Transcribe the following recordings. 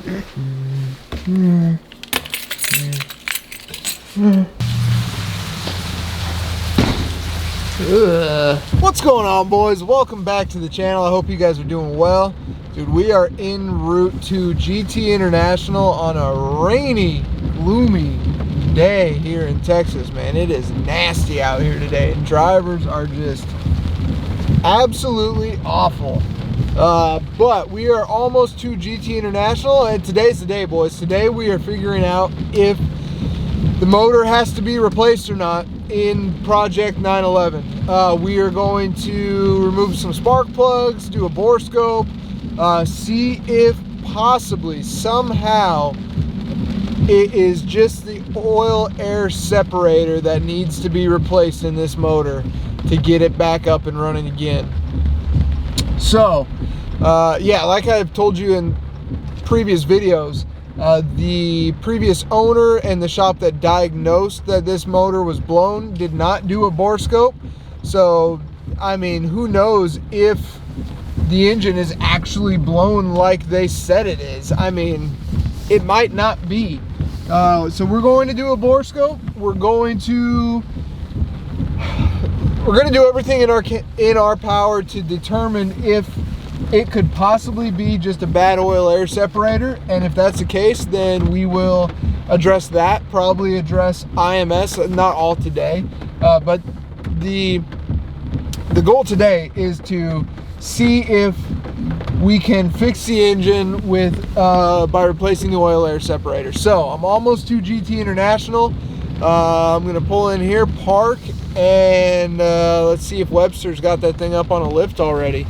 What's going on, boys? Welcome back to the channel. I hope you guys are doing well. Dude, we are en route to GT International on a rainy, gloomy day here in Texas, man. It is nasty out here today, and drivers are just absolutely awful. But we are almost to GT International, and today's the day, boys. Today we are figuring out if the motor has to be replaced or not in Project 911. We are going to remove some spark plugs, do a bore scope, see if possibly, somehow, it is just the oil air separator that needs to be replaced in this motor to get it back up and running again. So, yeah, like I've told you in previous videos, the previous owner and the shop that diagnosed that this motor was blown did not do a bore scope. So, I mean, who knows if the engine is actually blown like they said it is. I mean, it might not be. So we're going to do a bore scope. We're going to do everything in our power to determine if it could possibly be just a bad oil air separator, and if that's the case, then we will address that. Probably address IMS, not all today, but the goal today is to see if we can fix the engine with by replacing the oil air separator. So I'm almost to GT International. I'm gonna pull in here, park, and let's see if Webster's got that thing up on a lift already.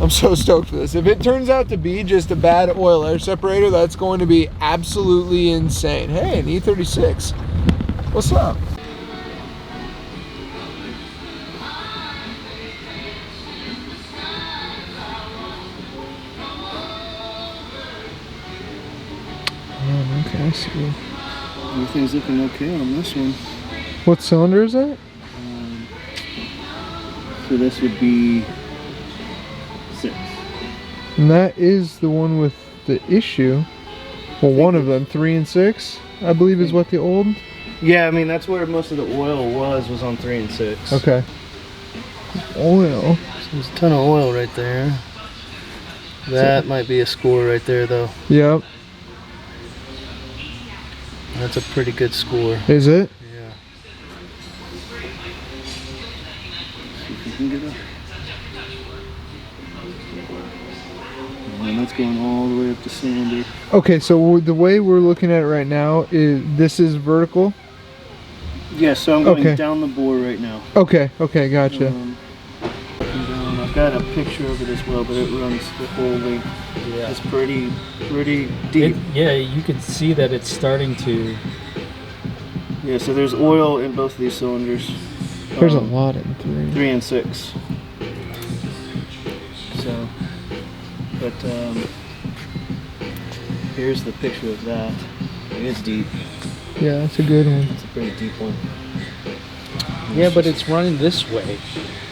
I'm so stoked for this. If it turns out to be just a bad oil air separator, that's going to be absolutely insane. Hey, an E36. What's up? Okay, I see. Everything's looking okay on this one. What cylinder is that? So this would be 6. And that is the one with the issue. Well, one of them, 3 and 6, I believe is what the old. Yeah, I mean that's where most of the oil was on 3 and 6. Okay. Oil. So there's a ton of oil right there. That might be a score right there, though. Yep. That's a pretty good score. Is it? Yeah. See if we can get up. And that's going all the way up the cylinder. Okay, so the way we're looking at it right now is this is vertical? Yeah, so I'm going down the bore right now. Okay, okay, gotcha. I've got a picture of it as well, but it runs the whole length. Yeah. It's pretty deep. Yeah, you can see that it's starting to. Yeah, so there's oil in both of these cylinders. There's a lot in 3. 3 and 6. So, but here's the picture of that. It's deep. Yeah, it's a good one. It's a pretty deep one. Yeah, but it's running this way.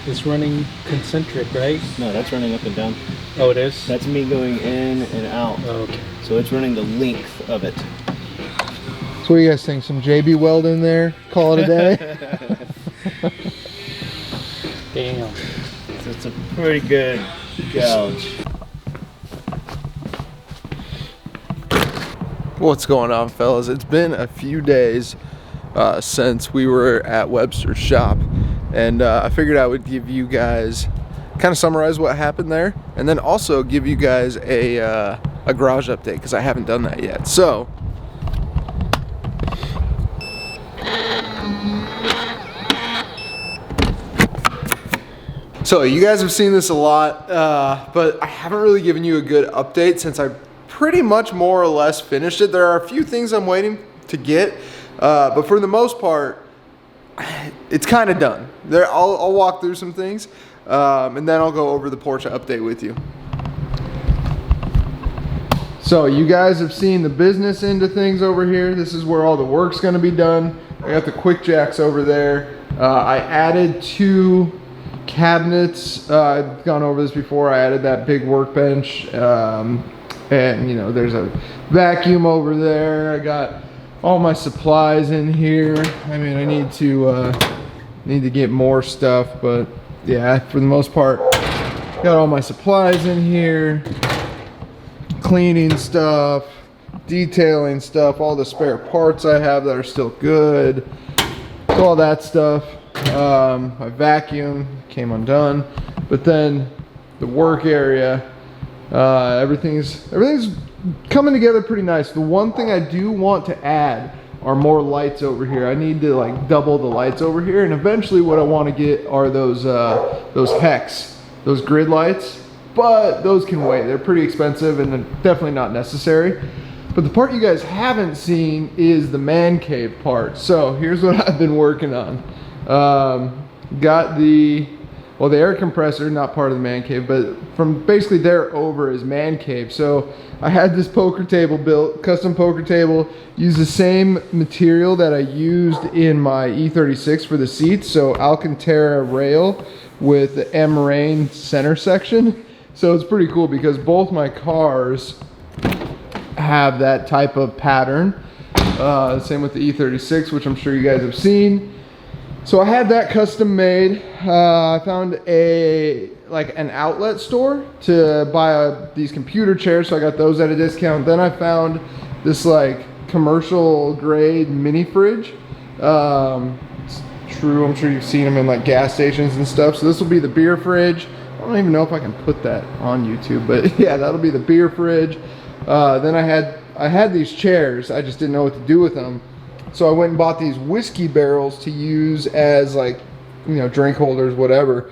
It's running concentric, right? No, that's running up and down. Oh, it is? That's me going in and out. Oh, okay. So it's running the length of it. So what do you guys think? Some JB weld in there? Call it a day? Damn. So it's a pretty good gouge. What's going on, fellas? It's been a few days since we were at Webster's shop, and I figured I would give you guys, kind of summarize what happened there, and then also give you guys a garage update, because I haven't done that yet. So you guys have seen this a lot, but I haven't really given you a good update since I pretty much more or less finished it. There are a few things I'm waiting to get, but for the most part, it's kind of done. I'll walk through some things, and then I'll go over the Porsche update with you. So you guys have seen the business end of things over here. This is where all the work's gonna be done. I got the quick jacks over there. I added 2 cabinets. I've gone over this before. I added that big workbench. And you know, there's a vacuum over there. I got all my supplies in here. I mean, I need to get more stuff, but yeah, for the most part, got all my supplies in here. Cleaning stuff, detailing stuff, all the spare parts I have that are still good, all that stuff. My vacuum came undone, but then the work area, everything's coming together pretty nice. The one thing I do want to add are more lights over here. I need to like double the lights over here, and eventually what I want to get are those hex, those grid lights. But those can wait. They're pretty expensive and definitely not necessary. But the part you guys haven't seen is the man cave part. So here's what I've been working on. Got the air compressor, not part of the man cave, but from basically there over is man cave. So I had this poker table built, custom poker table, used the same material that I used in my E36 for the seats. So Alcantara rail with the M-Rain center section. So it's pretty cool because both my cars have that type of pattern. Same with the E36, which I'm sure you guys have seen. So I had that custom made. I found an outlet store to buy these computer chairs, so I got those at a discount. Then I found this like commercial grade mini fridge. It's true, I'm sure you've seen them in like gas stations and stuff. So this will be the beer fridge. I don't even know if I can put that on YouTube, but yeah, that'll be the beer fridge. Then I had these chairs. I just didn't know what to do with them. So I went and bought these whiskey barrels to use as like, you know, drink holders, whatever.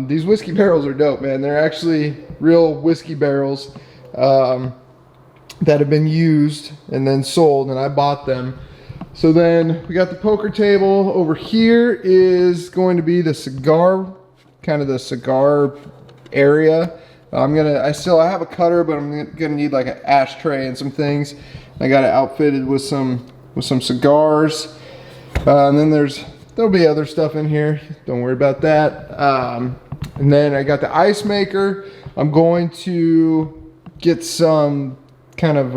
These whiskey barrels are dope, man. They're actually real whiskey barrels that have been used and then sold, and I bought them. So then we got the poker table. Over here is going to be the cigar, kind of the cigar area. I have a cutter, but I'm gonna need like an ashtray and some things. I got it outfitted with some cigars, and then there'll be other stuff in here. Don't worry about that. And then I got the ice maker. I'm going to get some kind of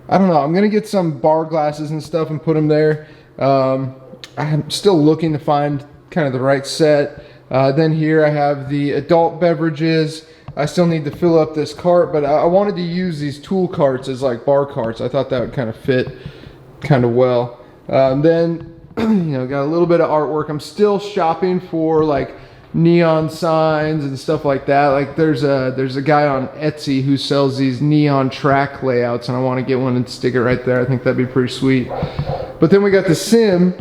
I don't know. I'm gonna get some bar glasses and stuff and put them there. I'm still looking to find kind of the right set. Then here I have the adult beverages. I still need to fill up this cart, but I wanted to use these tool carts as like bar carts. I thought that would kind of fit kind of well. Then, you know, got a little bit of artwork. I'm still shopping for like neon signs and stuff like that. Like there's a guy on Etsy who sells these neon track layouts, and I want to get one and stick it right there. I think that'd be pretty sweet. But then we got the sim,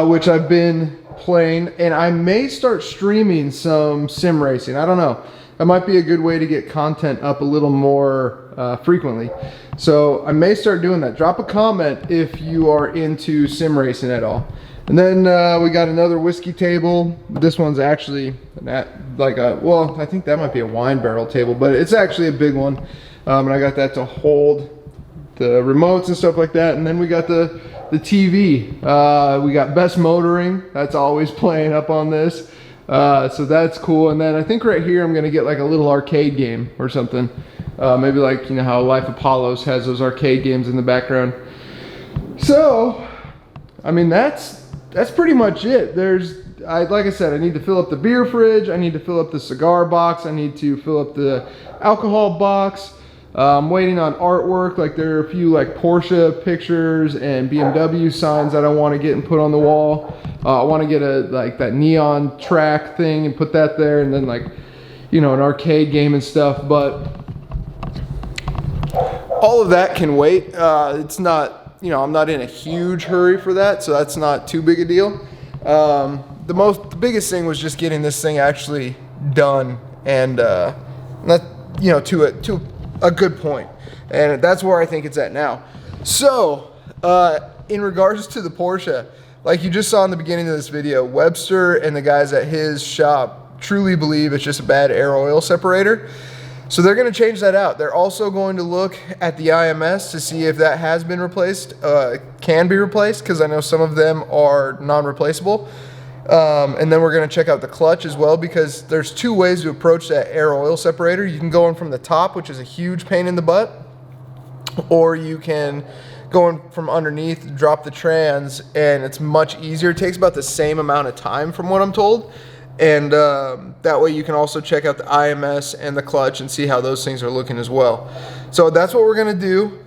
which I've been playing, and I may start streaming some sim racing. I don't know. That might be a good way to get content up a little more frequently. So I may start doing that. Drop a comment if you are into sim racing at all. And then we got another whiskey table. This one's actually well, I think that might be a wine barrel table, but it's actually a big one. And I got that to hold the remotes and stuff like that. And then we got the TV. We got Best Motoring. That's always playing up on this. So that's cool. And then I think right here I'm gonna get like a little arcade game or something. Maybe like, you know how Life Apollos has those arcade games in the background. So, I mean, that's pretty much it. Like I said, I need to fill up the beer fridge. I need to fill up the cigar box. I need to fill up the alcohol box. I'm waiting on artwork. Like there are a few like Porsche pictures and BMW signs that I want to get and put on the wall. I want to get that neon track thing and put that there, and then like, you know, an arcade game and stuff. But all of that can wait. It's not, you know, I'm not in a huge hurry for that, so that's not too big a deal. The biggest thing was just getting this thing actually done, and that, you know, to a good point, and that's where I think it's at now. So in regards to the Porsche, like you just saw in the beginning of this video, Webster and the guys at his shop truly believe it's just a bad air oil separator. So they're going to change that out. They're also going to look at the IMS to see if that has been replaced, can be replaced, because I know some of them are non-replaceable. And then we're going to check out the clutch as well, because there's two ways to approach that air oil separator. You can go in from the top, which is a huge pain in the butt, or you can go in from underneath, drop the trans, and it's much easier. It takes about the same amount of time from what I'm told. And that way you can also check out the IMS and the clutch and see how those things are looking as well. So that's what we're going to do.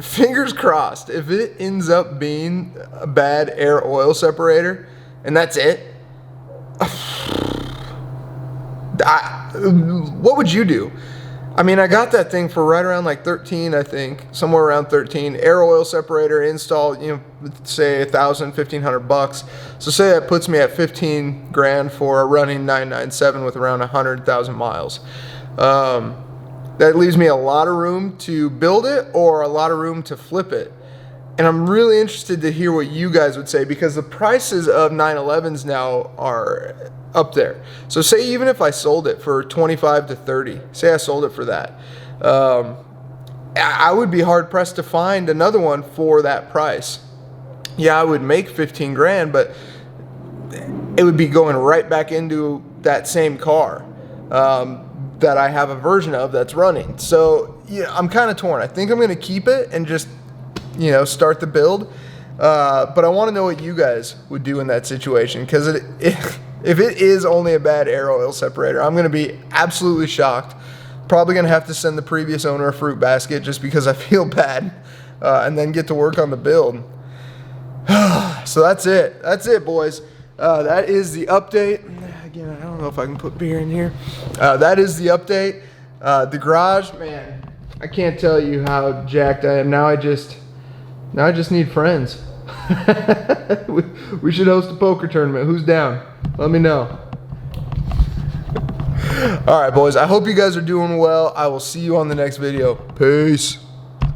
Fingers crossed, if it ends up being a bad air oil separator and that's it, what would you do? I mean, I got that thing for right around like 13, I think, somewhere around 13. Air oil separator install, you know, say $1,000, $1,500. So say that puts me at 15 grand for a running 997 with around 100,000 miles. That leaves me a lot of room to build it or a lot of room to flip it. And I'm really interested to hear what you guys would say, because the prices of 911s now are up there. So say even if I sold it for 25 to 30, say I sold it for that, I would be hard pressed to find another one for that price. Yeah, I would make 15 grand, but it would be going right back into that same car that I have a version of that's running. So yeah, I'm kind of torn. I think I'm going to keep it and just, you know, start the build. But I want to know what you guys would do in that situation, because if it is only a bad air oil separator, I'm going to be absolutely shocked. Probably going to have to send the previous owner a fruit basket just because I feel bad, and then get to work on the build. So that's it. That's it, boys. That is the update. Again, I don't know if I can put beer in here. That is the update. The garage, man, I can't tell you how jacked I am. Now I just need friends. We should host a poker tournament. Who's down? Let me know. All right, boys. I hope you guys are doing well. I will see you on the next video. Peace.